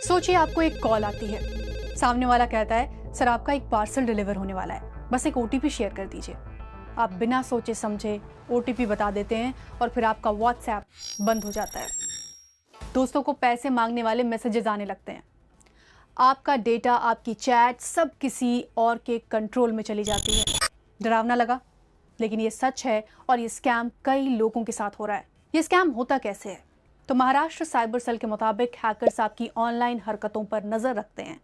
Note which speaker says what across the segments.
Speaker 1: सोचिए आपको एक कॉल आती है। सामने वाला कहता है सर आपका एक पार्सल डिलीवर होने वाला है, बस एक ओटीपी शेयर कर दीजिए। आप बिना सोचे समझे ओटीपी बता देते हैं और फिर आपका व्हाट्सएप बंद हो जाता है। दोस्तों को पैसे मांगने वाले मैसेजेस आने लगते हैं। आपका डेटा, आपकी चैट सब किसी और के कंट्रोल में चली जाती है। डरावना लगा, लेकिन ये सच है और ये स्कैम कई लोगों के साथ हो रहा है। ये स्कैम होता कैसे है? तो महाराष्ट्र साइबर सेल के मुताबिक हैकर्स आपकी ऑनलाइन हरकतों पर नजर रखते हैं।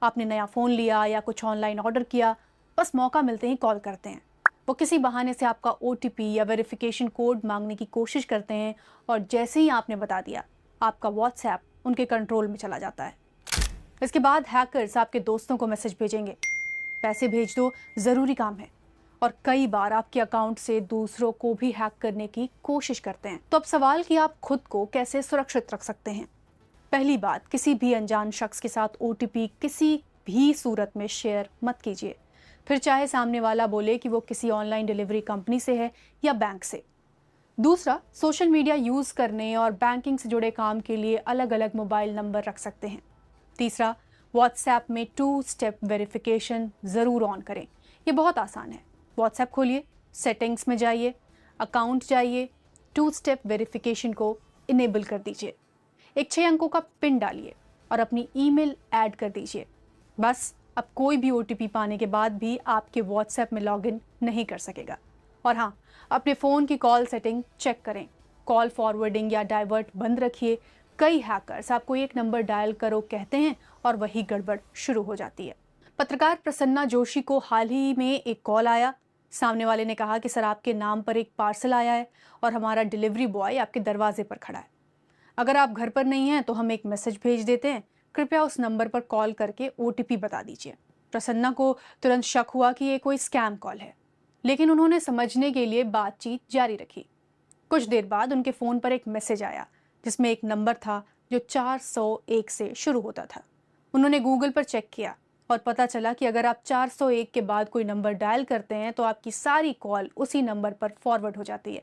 Speaker 1: आपने नया फोन लिया या कुछ ऑनलाइन ऑर्डर किया, बस मौका मिलते ही कॉल करते हैं। वो किसी बहाने से आपका ओटीपी या वेरिफिकेशन कोड मांगने की कोशिश करते हैं और जैसे ही आपने बता दिया, आपका व्हाट्सएप उनके कंट्रोल में चला जाता है। इसके बाद हैकर्स आपके दोस्तों को मैसेज भेजेंगे, पैसे भेज दो, ज़रूरी काम है। और कई बार आपके अकाउंट से दूसरों को भी हैक करने की कोशिश करते हैं। तो अब सवाल कि आप खुद को कैसे सुरक्षित रख सकते हैं। पहली बात, किसी भी अनजान शख्स के साथ ओटीपी किसी भी सूरत में शेयर मत कीजिए, फिर चाहे सामने वाला बोले कि वो किसी ऑनलाइन डिलीवरी कंपनी से है या बैंक से। दूसरा, सोशल मीडिया यूज़ करने और बैंकिंग से जुड़े काम के लिए अलग अलग मोबाइल नंबर रख सकते हैं। तीसरा, व्हाट्सएप में 2 स्टेप वेरिफिकेशन ज़रूर ऑन करें। ये बहुत आसान है। व्हाट्सएप खोलिए, सेटिंग्स में जाइए, अकाउंट जाइए, 2 स्टेप वेरिफिकेशन को इनेबल कर दीजिए। एक 6 अंकों का पिन डालिए और अपनी ईमेल ऐड कर दीजिए। बस अब कोई भी ओटीपी पाने के बाद भी आपके व्हाट्सएप में लॉगिन नहीं कर सकेगा। और हाँ, अपने फ़ोन की कॉल सेटिंग चेक करें। कॉल फॉरवर्डिंग या डाइवर्ट बंद रखिए। कई हैकर्स आपको एक नंबर डायल करो कहते हैं और वही गड़बड़ शुरू हो जाती है। पत्रकार प्रसन्ना जोशी को हाल ही में एक कॉल आया। सामने वाले ने कहा कि सर आपके नाम पर एक पार्सल आया है और हमारा डिलीवरी बॉय आपके दरवाजे पर खड़ा है। अगर आप घर पर नहीं हैं तो हम एक मैसेज भेज देते हैं, कृपया उस नंबर पर कॉल करके ओटीपी बता दीजिए। प्रसन्ना को तुरंत शक हुआ कि ये कोई स्कैम कॉल है, लेकिन उन्होंने समझने के लिए बातचीत जारी रखी। कुछ देर बाद उनके फ़ोन पर एक मैसेज आया जिसमें एक नंबर था जो 401 से शुरू होता था। उन्होंने गूगल पर चेक किया और पता चला कि अगर आप 401 के बाद कोई नंबर डायल करते हैं तो आपकी सारी कॉल उसी नंबर पर फॉरवर्ड हो जाती है।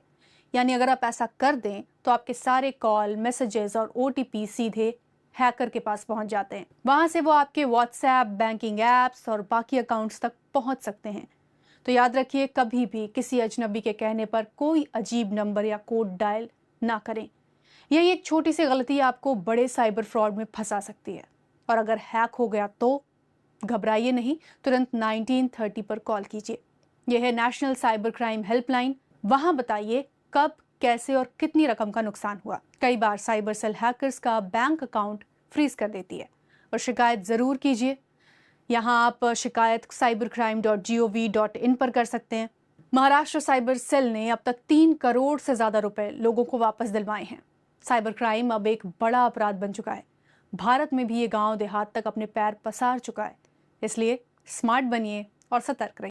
Speaker 1: यानी अगर आप ऐसा कर दें तो आपके सारे कॉल, मैसेजेस और ओटीपी सीधे हैकर के पास पहुंच जाते हैं। वहां से वो आपके व्हाट्सएप, बैंकिंग ऐप्स और बाकी अकाउंट्स तक पहुंच सकते हैं। तो याद रखिए, कभी भी किसी अजनबी के कहने पर कोई अजीब नंबर या कोड डायल ना करें। यही एक छोटी सी गलती आपको बड़े साइबर फ्रॉड में फंसा सकती है। और अगर हैक हो गया तो घबराइए नहीं, तुरंत 1930 पर कॉल कीजिए। यह है नेशनल साइबर क्राइम हेल्पलाइन। वहां बताइए कब, कैसे और कितनी रकम का नुकसान हुआ। कई बार साइबर सेल हैकर्स का बैंक अकाउंट फ्रीज कर देती है। और शिकायत ज़रूर कीजिए। यहाँ आप शिकायत cybercrime.gov.in पर कर सकते हैं। महाराष्ट्र साइबर सेल ने अब तक 3 करोड़ से ज़्यादा रुपए लोगों को वापस दिलवाए हैं। साइबर क्राइम अब एक बड़ा अपराध बन चुका है। भारत में भी ये गांव देहात तक अपने पैर पसार चुका है। इसलिए स्मार्ट बनिए और सतर्क रहिए।